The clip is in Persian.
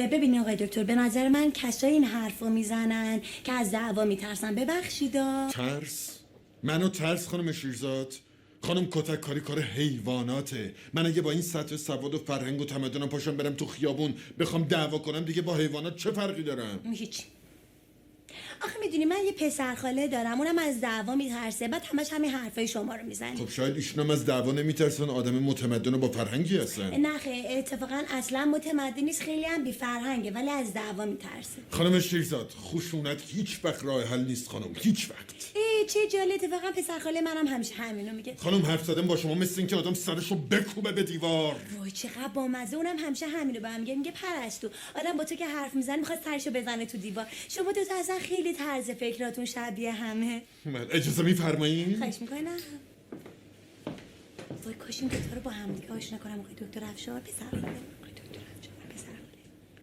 ببینید آقای دکتر، به نظر من کسایی این حرفو میزنن که از دعوا میترسن. ببخشیدا. ترس؟ منو ترس خانم شیرزاد؟ خانم کتک کاری کار حیواناته. من اگه با این سطح سواد و فرهنگ و تمدنم پاشم برم تو خیابون بخوام دعوا کنم، دیگه با حیوانات چه فرقی دارم؟ هیچ. آخه میدونی من یه پسر خاله دارم، اونم از دعوا میترسه، بعد همش همین حرفای شما رو میزنه. خب شاید ایشونم از دعوا نمیترسن، آدم متمدن و با فرهنگی هستن. نه خیر، اتفاقا اصلا متمدن نیست، خیلی هم بی فرهنگه، ولی از دعوا میترسه. خانم شیرزاد، خشونت هیچ وقت راه حل نیست خانم، هیچ وقت. چه جالب، اتفاقا پسر خاله منم همیشه همینو میگه. خانم حرف زدن با شما مثل این که آدم سرشو بکوبه به دیوار. وای چقدر بامزه، اونم همیشه همینو به هم میگه پرستو، آدم با تو که حرف میزنه میخواد سرشو بزنه تو دیوار. شما دو تا اصلا خیلی طرز فکراتون شبیه همه. من اجازه میفرمایید؟ خواهش میکنم. وای کاش این دوتا رو با هم دیگه آشنا کنم. آقای دکتر افشار، پسر خاله.